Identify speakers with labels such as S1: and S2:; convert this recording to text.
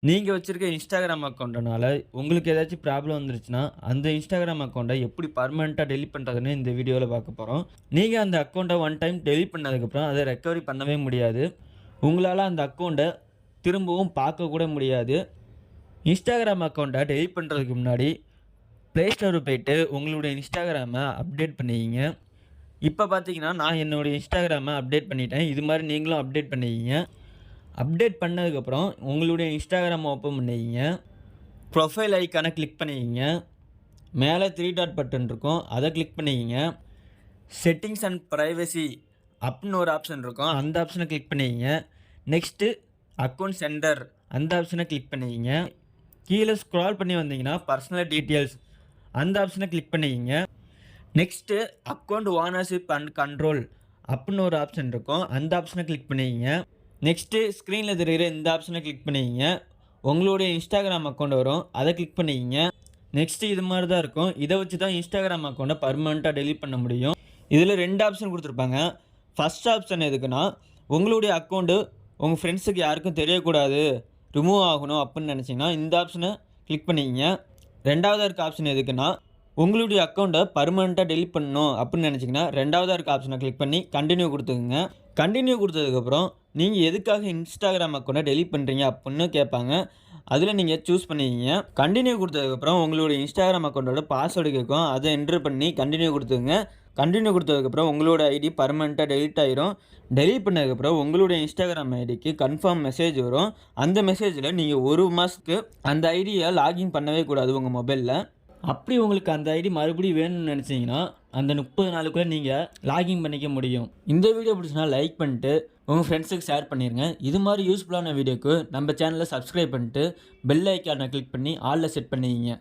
S1: நீங்க வச்சிருக்க Instagram அக்கவுண்ட்னால உங்களுக்கு ஏதாச்சும் ப்ராப்ளம் வந்துருச்சுன்னா, அந்த Instagram அக்கவுண்ட்ட எப்படி பெர்மனன்ட்டா டெலீட் பண்றதுன்னு இந்த வீடியோல பார்க்க போறோம். நீங்க அந்த அக்கவுண்ட்ட ஒன் டைம் டெலீட் பண்ணதுக்கப்புறம் அத ரெக்கவரி பண்ணவே முடியாது. உங்களால அந்த அக்கவுண்ட்ட திரும்பவும் பார்க்க கூட முடியாது. Instagram அக்கவுண்ட்ட டெலீட் பண்றதுக்கு முன்னாடி Play Store போயிட்டு உங்களுடைய Instagramம அப்டேட் பண்ணிக்கங்க. இப்ப பார்த்தீங்கன்னா, நான் என்னுடைய Instagramம அப்டேட் பண்ணிட்டேன். இது மாரி நீங்களும் அப்டேட் பண்ணிக்கங்க. அப்டேட் பண்ணதுக்கப்புறம் உங்களுடைய Instagram ஓப்பன் பண்ணிக்கங்க. ப்ரொஃபைல் ஐகான கிளிக் பண்ணிக்கங்க. மேல 3 டாட் பட்டன் இருக்கும். அத கிளிக் பண்ணிக்கங்க. செட்டிங்ஸ் அண்ட் பிரைவசி அப்டின்னு ஒரு ஆப்ஷன் இருக்கும். அந்த ஆப்ஷன கிளிக் பண்ணிக்கங்க. நெக்ஸ்ட்டு அக்கவுண்ட் சென்டர் அந்த ஆப்ஷன கிளிக் பண்ணிக்கங்க. கீழ ஸ்க்ரால் பண்ணி வந்தீங்கன்னா, பர்சனல் டீட்டெயில்ஸ் அந்த ஆப்ஷன கிளிக் பண்ணிக்கங்க. Next account ownership and control அப்டின்னு ஒரு ஆப்ஷன் இருக்கும். அந்த ஆப்ஷன கிளிக் பண்ணிக்கங்க. நெக்ஸ்ட்டு ஸ்க்ரீன்ல தெரியிற இந்த ஆப்ஷன கிளிக் பண்ணிக்கங்க. உங்களுடைய Instagram அக்கவுண்ட் வரும். அத கிளிக் பண்ணிக்கங்க. நெக்ஸ்ட்டு இது மாரி தான் இருக்கும். இத வச்சு தான் Instagram அக்கவுண்ட்ட பெர்மனன்ட்டா டெலீட் பண்ண முடியும். இதில 2 ஆப்ஷன் குடுத்துருப்பாங்க. ஃபர்ஸ்ட் ஆப்ஷன் எதுக்குன்னா, உங்களுடைய அக்கவுண்ட் உங்க ஃப்ரெண்ட்ஸுக்கு யாருக்கும் தெரியக்கூடாது, ரிமூவ் ஆகணும் அப்டின்னு நெனச்சீங்கன்னா, இந்த ஆப்ஷன கிளிக் பண்ணிக்கங்க. 2வதா இருக்க ஆப்ஷன் எதுக்குன்னா, உங்களுடைய அக்கவுண்ட்ட பெர்மனன்ட்டா டெலீட் பண்ணணும் அப்டின்னு நெனச்சீங்கன்னா, 2வதா இருக்க ஆப்ஷன கிளிக் பண்ணி கன்டின்யூ குடுத்துக்கங்க. கன்டின்யூ குடுத்ததுக்கப்புறம், நீங்க எதுக்காக Instagram அக்கவுண்ட்ட டெலீட் பண்றீங்க அப்புட்ன்னு கேட்பாங்க. அதில நீங்க சூஸ் பண்ணிக்கங்க. கன்டின்யூ குடுத்ததுக்கப்புறம் உங்களுடைய Instagram அக்கவுண்டோட பாஸ்வேர்ட் கேட்கும். அத என்டர் பண்ணி கன்டின்யூ குடுத்துக்கங்க. கன்டின்யூ குடுத்ததுக்கப்புறம் உங்களோட ஐடி பெர்மனன்ட்டா டெலீட் ஆயிரும். டெலீட் பண்ணதுக்கப்புறம் உங்களுடைய Instagram ஐடிக்கு கன்ஃபர்ம் மெசேஜ் வரும். அந்த மெசேஜ்ல நீங்க 1 மாசத்துக்கு அந்த ஐடிய லாகின் பண்ணவே கூடாது உங்க மொபைல்ல. அப்படி உங்களுக்கு அந்த ஐடி மறுபடியும் வேணும்னு நெனச்சீங்கன்னா, அந்த 30 நாளுக்குள்ள நீங்க லாகின் பண்ணிக்க முடியும். இந்த வீடியோ பிடிச்சுனா லைக் பண்ணிட்டு, உங்க ஃப்ரெண்ட்ஸுக்கு ஷேர் பண்ணிருங்க. இது மாரி யூஸ்ஃபுல்லான வீடியோக்கு நம்ம சேனல சப்ஸ்கிரைப் பண்ணிட்டு, பெல் ஐகான கிளிக் பண்ணி ஆல்ல செட் பண்ணிக்கங்க.